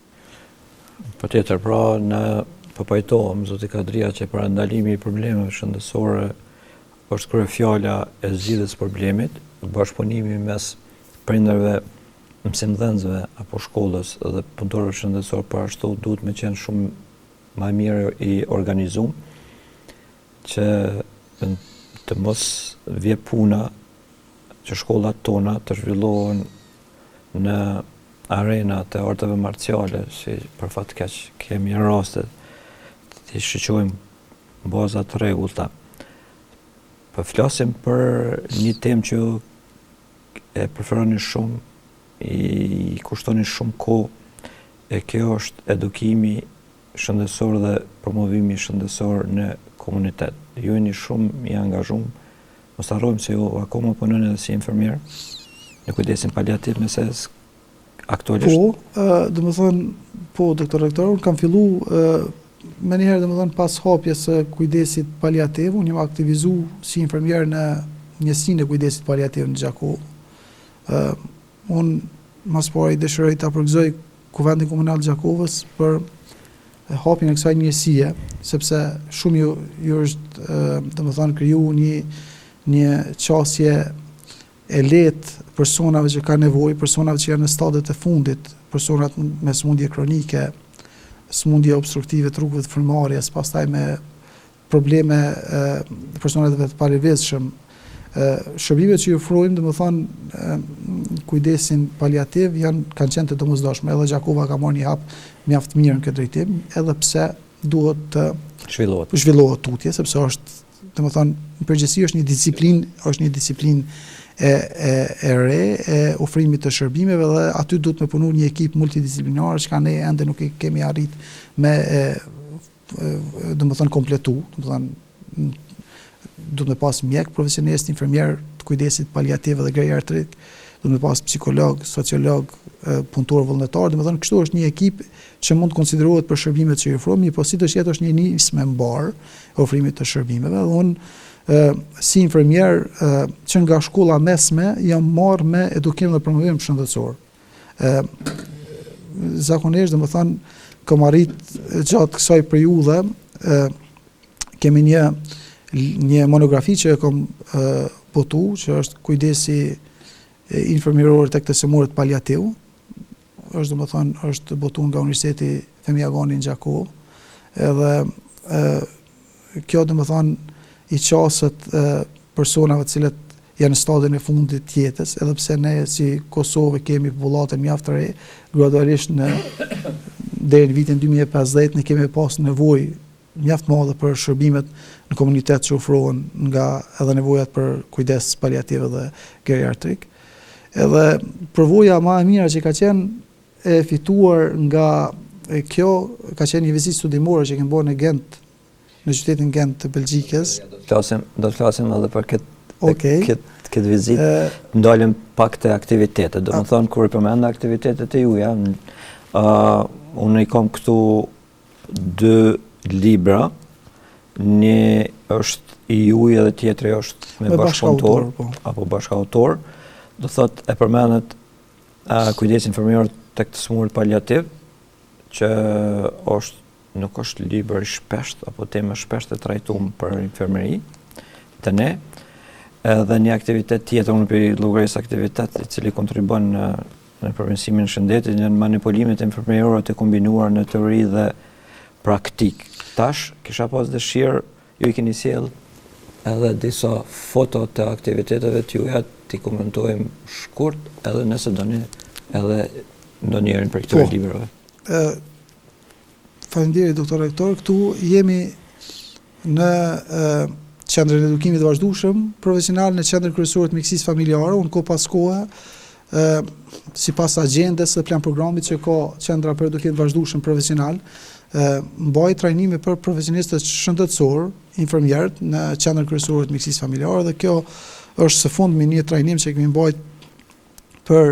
Patjetër, pra në përpajtohem zoti Kadria që para ndalimi i problemeve shëndetësore është kryefjala e zgjidhjes së problemit, bashkëpunimi mes prindërve, mësimdhënësve apo shkollës dhe punëtorëve shëndetësor, por ashtu duhet me qenë shumë më mirë i organizuar që të mos vje puna që shkollat tona të zhvillohen në arenat e arteve marciale, si për fat keq kemi raste të shqyqojmë baza të rregullta. Po flasim për një temë që e preferoni shumë, i kushtoni shumë kohë, e kjo është edukimi shëndetësor dhe promovimi shëndetësor në komunitet. Ju jeni shumë i angazhuar, mos harrojmë se ju akoma punoni edhe si infermier në kujdesin paliativ nëse aktualisht. Po, doktor rektor, unë kam fillu me njëherë domethënë pas hapjes së kujdesit paliativ, unë jam aktivizu si infermier në njësinë e kujdesit paliativ në Gjakovë. Unë mas pari dëshiroj ta përgëzoj Kuvendin Komunal të Gjakovës për hapjen e kësaj njësie, sepse shumë ju është domethënë kriju një qasje e lehtë personave që kanë nevojë, personave që janë në stadiet e fundit, personat me sëmundje kronike, sëmundje obstruktive të rrugëve të frymëmarrjes, pastaj me probleme personave të palëvizshëm. Shërbimet që ju ofrojmë, domethënë kujdesin paliativ kanë qenë të domosdoshme, edhe Gjakova ka marrë një hap mjaft mirë në këtë drejtim, edhe pse duhet të zhvillohet tutje, sepse është domethënë në përgjithësi është një disiplinë e re e ofrimit të shërbimeve dhe aty duhet me punu një ekip multidisiplinar që ne ende nuk kemi arrit me domethënë kompletu, domethënë duhet me pas mjek profesionist, infermier të kujdesit paliativ dhe geriatrik, duhet me pas psikolog, sociolog, punëtor vullnetar, domethënë kështu është një ekip që mund të konsiderohet për shërbimet që i ofrojmë, po si të jetë është një nismë e mbar e ofrimit të shërbimeve. Dhe unë si infermier që nga shkolla mesme jam marrë me edukim dhe promovim shëndetësor. Zakonisht domethënë kam arrit gjatë kësaj periudhe kemi një monografi që e kam botu, që është kujdesi infermieror tek të sëmurët paliativ. Është domethënë është botuar nga Universiteti Femi Agani në Gjakovë. Edhe kjo domethënë i qasët personave të cilët janë në stadin e fundit të jetës, edhe pse ne si Kosovë kemi popullatën mjaft të re, gradualisht deri në vitin 2050 ne kemi pas nevojë mjaft madhe për shërbimet në komunitet që ofrohen nga edhe nevojat për kujdes paliativ dhe geriatrik. Edhe përvoja më e mira që ka qenë e fituar nga kjo ka qenë një vizitë studimore që kemi bërë në Gent, në qytetin Gent të Belgjikës. Do të flasim edhe për këtë vizitë. Ndalëm pak të aktivitetet. Do të thonë kur i përmend aktivitetet e juaja, unë i kam këtu 2 libra, një është i juaj dhe tjetri është me bashkëautor apo bashkëautor. Do thot e përmendet kujdesi infermior tek të sëmurët paliativ, që nuk është libër i shpesht apo temë shpesht e trajtuar për infermeri të ne. Edhe një aktivitet tjetër, unë për llogarisë aktivitet i cili kontribon në përmirësimin e shëndetit, në manipulimet infermierore të kombinuar në teori dhe praktik. Tash kisha pas dëshirë, ju i keni sjell edhe disa foto të aktiviteteve të juaja, t'i komentojmë shkurt, edhe nëse doni edhe ndonjërin për këtyre librave. Faleminderit doktor rektor, këtu jemi në Qendrën e Edukimit të Vazhdueshëm profesional në Qendrën Kryesore të Mjekësisë Familjare. Unë ko pas kohë, sipas agjendes dhe plan programit që ka Qendra për Edukim të Vazhdueshëm profesional, mbaj trajnime për profesionistët shëndetësor, infermierët në Qendrën Kryesore të Mjekësisë Familjare, dhe kjo është së fundmi një trajnim që kemi mbajt për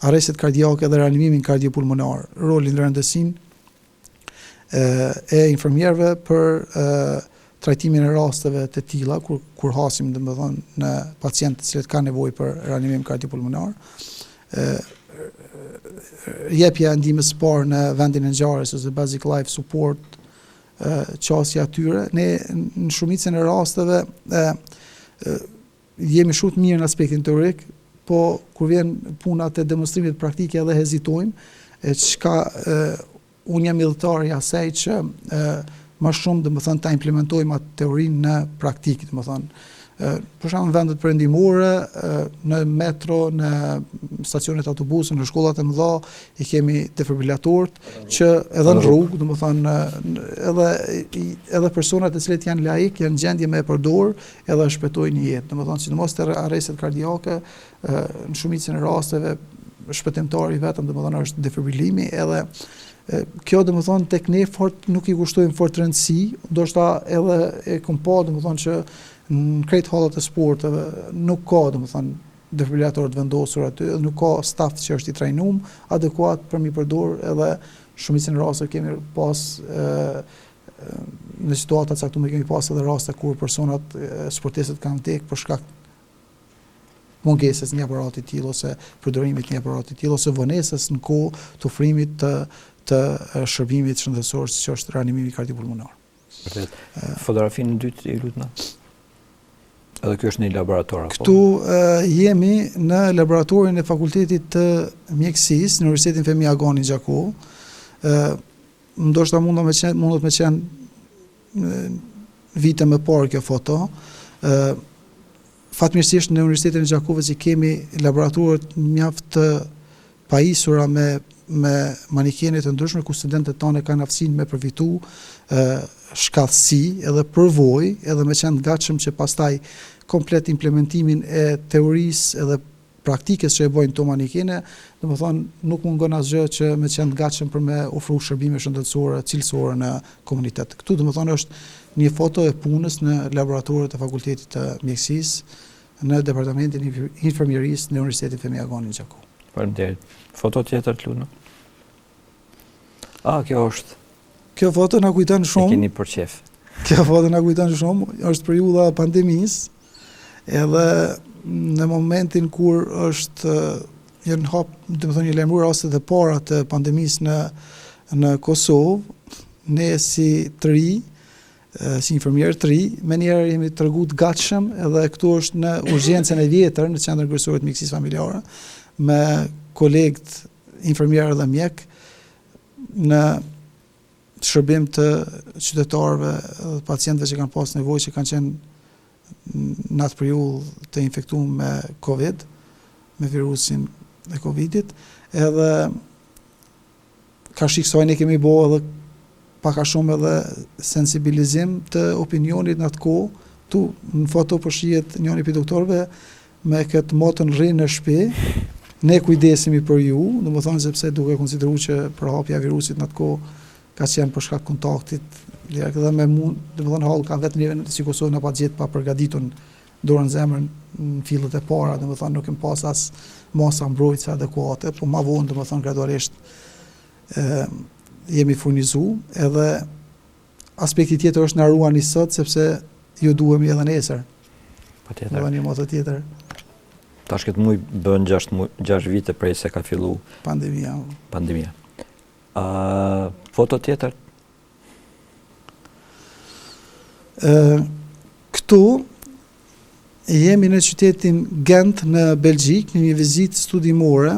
arrestet kardiake dhe reanimimin kardiopulmonar, rolin dhe rëndësinë e infermierëve për trajtimin e rasteve të tilla kur hasim domethënë në pacientë të cilët kanë nevojë për reanimim kardiopulmonar. Jepja e ndihmës së parë në vendin e ngjarjes ose basic life support, qasja atyre. Ne në shumicën e rasteve jemi shumë të mirë në aspektin teorik, po kur vjen puna të demonstrimit praktike edhe hezitojmë, çka unë jam idhëtar i asaj që më shumë domethënë ta implementojmë atë teorinë në praktikë, domethënë për shembull vendet perëndimore, në metro, në stacionet autobusit, në shkollat e mëdha i kemi defibrilatorët që edhe në rrugë, domethënë edhe personat e cilët janë laik janë gjendje me e përdor edhe shpëtojnë një jetë. Domethënë sidomos te arrestet kardiake, në shumicën e rasteve shpëtimtari vetëm domethënë është defibrilimi, edhe kjo domethënë tek ne nuk i kushtojmë fort rëndësi, ndoshta edhe e kam pa domethënë që në krejt hallat e sporteve nuk ka domethënë defibrilatorë të vendosur aty, nuk ka staf që është i trajnuar adekuat për mi përdor, edhe shumicën e rasteve kemi pas në situata të caktuara kemi pas edhe raste kur personat sportistët kanë vdekur për shkak mungesës një aparati të tillë ose përdorimit një aparati të tillë ose vonesës në kohë të ofrimit të shërbimit shëndetësor siç është reanimimi kardiopulmonar. Vërtet. Fotografinë e dytë i lutna. Edhe kjo është në laborator. Këtu jemi në laboratorin e Fakultetit të Mjekësisë në Universitetin Femi Agani në Gjakovë. Ndoshta mundet me qenë vite më parë kjo foto. Fatmirësisht në Universitetin e Gjakovës i kemi laboratorët mjaft të pajisura me manikene të ndryshme ku studentët tonë kanë aftësinë me përfitu shkallësi edhe përvojë, edhe me qenë gatshëm që pastaj komplet implementimin e teorisë edhe praktikës që e bojnë to manikene, domethënë nuk mungon asgjë që me qenë gatshëm për me ofru shërbime shëndetësore, cilësore në komunitet. Këtu domethënë është një foto e punës në laboratorët e Fakultetit të Mjekësisë në Departamentin e Infermierisë në Universitetin Fëmijë Agoni Gjakovo. Faleminderit. Foto tjetër të Luna? Kjo është. Kjo foto na kujton shumë. E keni për qef. Kjo foto na kujton shumë, është periudha e pandemisë, edhe në momentin kur janë hap, domethënë një lajmëruar rastet e para të pandemisë në Kosovë, ne si infermier të ri, menjëherë jemi treguar të gatshëm, edhe këtu është në urgjencën e vjetër në Qendrën Kryesore të Mjekësisë Familjare me kolegët infermierë dhe mjek në shërbim të qytetarëve dhe pacientëve që kanë pas nevojë, që kanë qenë në atë periudhë të infektuar me Covid, me virusin e Covidit, edhe ka shiksoj ne kemi bo edhe paka shumë edhe sensibilizim të opinionit në atë kohë. Tu në foto përshihet njëri prej doktorëve me këtë motën rri në shtëpi, ne kujdesemi për ju, domethënë sepse duke konsideruar që përhapja e virusit në atë kohë ka qenë për shkak kontaktit, dhe me mund, domethënë hall ka vetë neve si Kosovë na pa gjetë pa përgatitur dorën zemrën në fillet e para, domethënë nuk kem pas as masa mbrojtëse adekuate, po ma vonë domethënë gradualisht jemi furnizu, edhe aspekti tjetër është na ruani sot sepse ju duhemi edhe nesër. Patjetër. Edhe një moto tjetër. Tash këtë muj bën 6 vite prej se ka fillu pandemia. Foto tjetër? Këtu jemi në qytetin Gent në Belgjik, në një vizitë studimore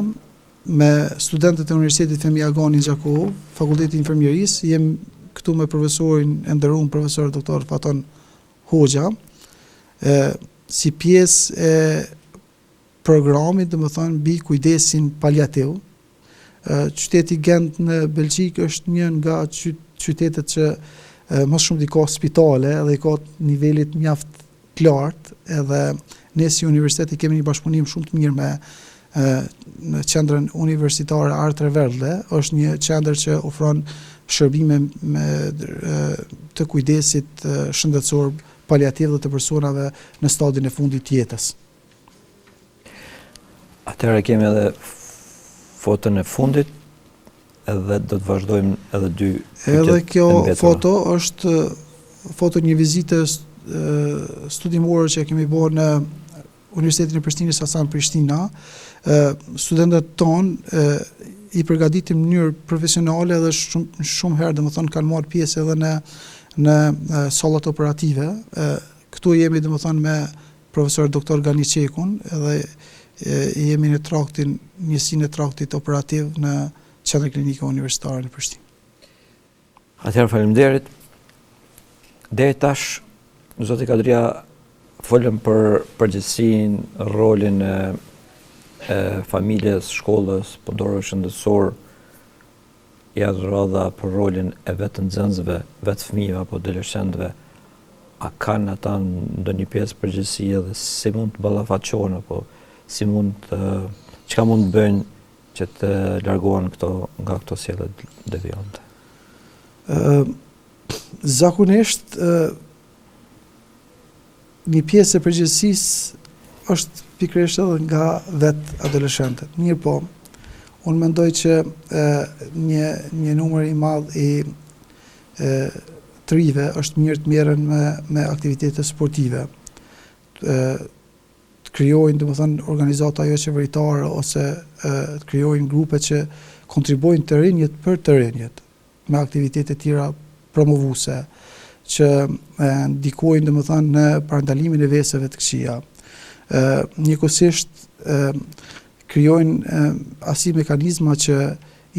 me studentët e Universitetit Fëmijë Agoni Gjakovo, Fakulteti i Infermierisë. Jem këtu me profesorin e nderuar, profesor doktor Faton Hoxha, si pjesë e programit, domethënë mbi kujdesin paliativ. Qyteti Gent në Belgjik është një nga qytetet që më shumë ka spitale dhe ka nivelit mjaft të lartë, edhe ne si universitet kemi një bashkëpunim shumë të mirë me në qendrën universitare Artre Verdle. Është një qendër që ofron shërbime të kujdesit shëndetësor paliativ dhe të personave në stadin e fundit të jetës. Atëherë kemi edhe foton e fundit, edhe do të vazhdojmë edhe 2. Edhe kjo foto është foto një vizite studimore që kemi bërë në Universitetin e Prishtinës Hasan Prishtina. Studentët tonë i përgatitim në mënyrë profesionale dhe shumë herë domethënë kanë marrë pjesë edhe në sallat operative. Këtu jemi domethënë me profesor doktor Gani Qekun, edhe jemi në njësinë e traktit operativ në Qendrën Klinike Universitare në Prishtinë. Atëherë faleminderit. Deri tash, zoti Kadria, folëm për përgjegjësinë, rolin e familjes, shkollës, podorëve shëndetësor, jashtë rradha për rolin e vetë nxënësve, vetë fëmijëve apo adoleshentëve. A kanë ata ndonjë pjesë përgjegjësi dhe si mund të ballafaqohen apo si çka mund të bëjnë që të largohen nga këto sjellje devijante? Zakonisht një pjesë e përgjegjësisë është pikërisht edhe nga vetë adoleshentët. Mirë po, unë mendoj që një numër i madh i të rive është mirë të merren me aktivitete sportive. Të krijojnë domethënë organizata jo qeveritare ose të krijojnë grupe që kontribuojnë të rinjët për të rinjët me aktivitete tjera promovuese që ndikojnë domethënë në parandalimin e veseve të këqija. Njëkohësisht krijojnë asi mekanizma që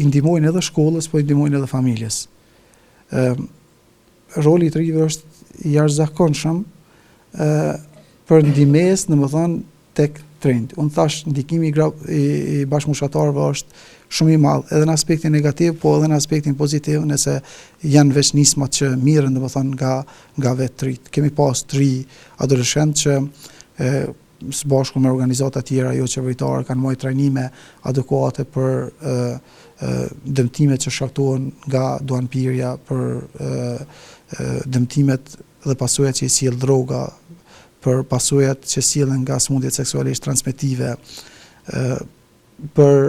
i ndihmojnë edhe shkollës, po i ndihmojnë edhe familjes. Roli i të rive është i jashtëzakonshëm për ndihmës, domethënë tek trend. Unë thash ndikimi i bashkëmoshatarëve është shumë i madh, edhe në aspektin negativ, po edhe në aspektin pozitiv, nëse janë veç nismat që mirën domethënë nga vetë të rit. Kemi pas 3 adoleshentë që së bashku me organizata tjera jo qeveritare kanë marrë trajnime adekuate për dëmtimet që shkaktohen nga duanpirja, për dëmtimet dhe pasojat që i sjell droga, për pasojat që sillen nga sëmundjet seksualisht transmetive, për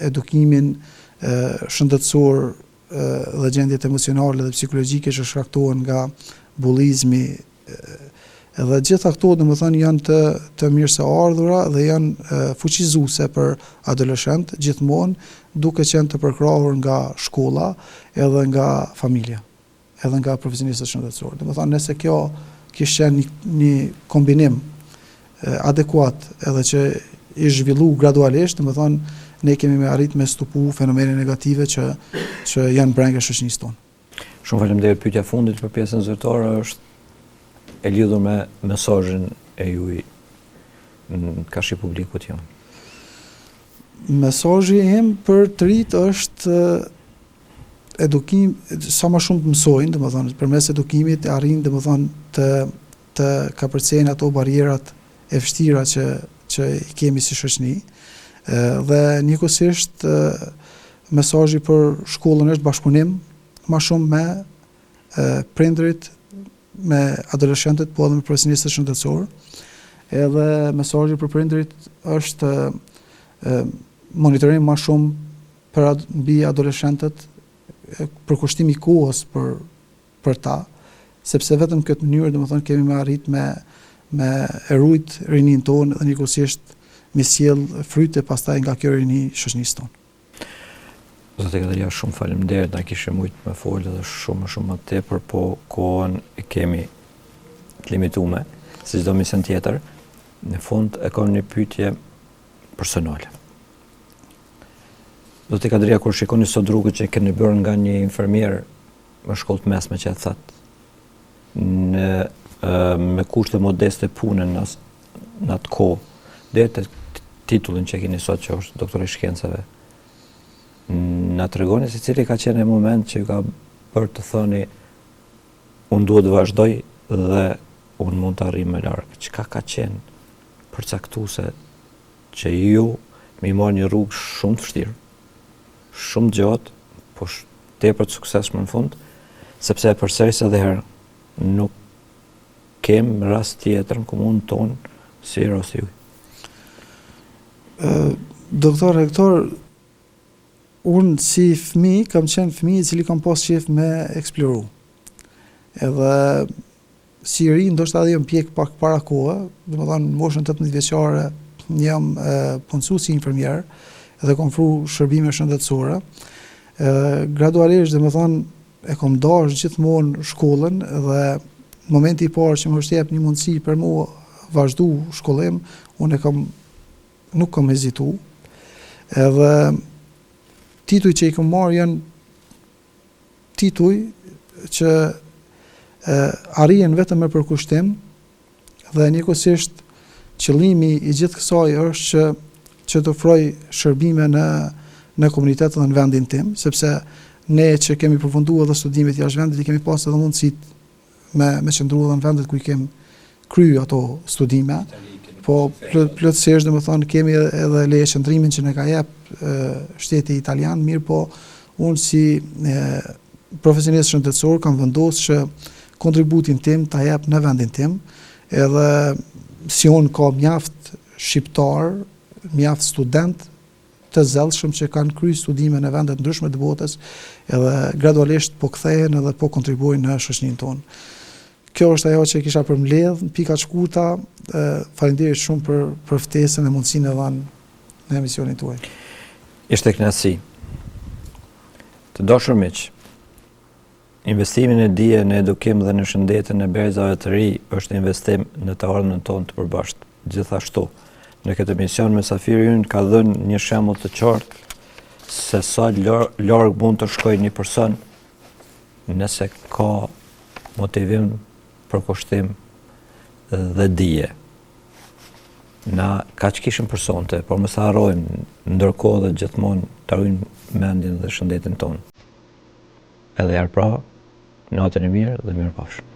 edukimin shëndetësor dhe gjendjet emocionale dhe psikologjike që shkaktohen nga bullizmi. Edhe gjitha këto janë të mirëseardhura dhe janë fuqizuese për adoleshent gjithmonë, duke qenë të përkrahur nga shkolla edhe nga familja, edhe nga profesionistët shëndetësorë. Nëse kjo kishte qenë një kombinim adekuat edhe që i zhvillu gradualisht, ne kemi me arrit me stupu fenomene negative që janë brenda shoqërisë tonë. Shumë faleminderit. Pyetja fundit për pjesën zyrtare është e lidhur me mesazhin e juaj ka shi publikut jon. Mesazhi im për të rit është edukim, sa më shumë të mësojnë, përmes edukimit arrin të kapërcejnë ato barierat e vështira që i kemi si shoqëni. Dhe njëkohësisht mesazhi për shkollën është bashkëpunim më shumë me prindërit, me adoleshentët, po edhe me profesionistët shëndetësorë. Edhe mesazhi për prindërit është monitorim më shumë mbi adoleshentët, përkushtimi i kohës për ta, sepse vetëm këtë mënyrë kemi me arrit me erujt rinin tonë dhe njëkohësisht me sjell fryte pastaj nga kjo rini shoqënisë tonë. Zotë Kadalia, shumë faleminderit, na kishte shumë më folë dhe shumë më tepër, po kohën e kemi të limituar, si çdo mision tjetër. Në fund e kam një pyetje personale. Zotë Kadalia, kur shikoni sot rrugët që keni bërë nga një infermier në shkollë të mesme që e thatë, me kushte modeste punën në atë kohë, deri te titullin që keni sot që është doktor i shkencave, na tregoni se cili ka qenë moment që ju ka bërë të thoni unë duhet të vazhdoj dhe unë mund të arrijë më larg. Çka ka qenë përcaktuese që ju më marrë një rrugë shumë të vështirë, shumë gjatë, po tepër të suksesshme në fund, sepse përsëris edhe herë nuk kem rast tjetër në komunën tonë si rasti juaj. Doktor Rektor, unë si fëmijë kam qenë fëmijë i cili kam pas qejf me eksploru. Edhe si ri, ndoshta edhe jam pjek pak para kohë, domethënë në moshën 18 vjeçare jam punësues si infermier dhe kam ofruar shërbime shëndetësore. Gradualisht domethënë e kam dashur gjithmonë shkollën dhe në momenti i parë që më është jep një mundësi për mua vazhdu shkollim, unë nuk kam hezitu. Edhe tituj që i kam marrë janë tituj që arrijen vetëm me përkushtim dhe njëkohësisht qëllimi i gjithë kësaj është që të ofroj shërbime në komunitet dhe në vendin tim, sepse ne që kemi përfunduar edhe studimet jashtë vendit i kemi pas edhe mundësitë me qëndruar në vendet ku i kemi kryer ato studime. Po plotësisht domethënë kemi edhe leje qëndrimin që ne ka jep shteti italian, mirë po unë si profesionist shëndetësor kam vendosur që kontributin tim ta jep në vendin tim, edhe si unë ka mjaft shqiptar, mjaft student të zellshëm që kanë kryer studime në vende të ndryshme të botës, edhe gradualisht po kthehen edhe po kontribuojnë në shoqërinë tonë. Kjo është ajo që kisha për mbledh, pika të shkurta. Faleminderit shumë për ftesën e mundësinë e dhënë në emisionin tuaj. Ishte kënaqësi. Të dashur miq, investimin e dije në edukim dhe në shëndetin e brezave të ri është investim në të ardhmen tonë të përbashkët. Gjithashtu, në këtë emision mysafiri ynë ka dhënë një shembull të qartë se sa larg mund të shkojë një person nëse ka motivim, përkushtim dhe dije. Na kaq kishim për sonte, por mos harrojmë ndërkohë dhe gjithmonë të ruajmë mendjen dhe shëndetin tonë. Edhe herë pra, natën e mirë dhe mirëpafshim.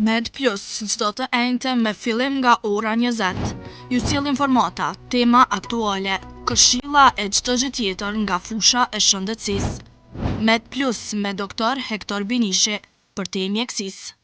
Med Plus, çdo të enjte me fillim nga ora 20. Ju sjell informata, tema aktuale, këshilla e çdo gjë tjetër nga fusha e shëndetësisë. Med Plus me doktor Hektor Binishi, për te mjekësisë.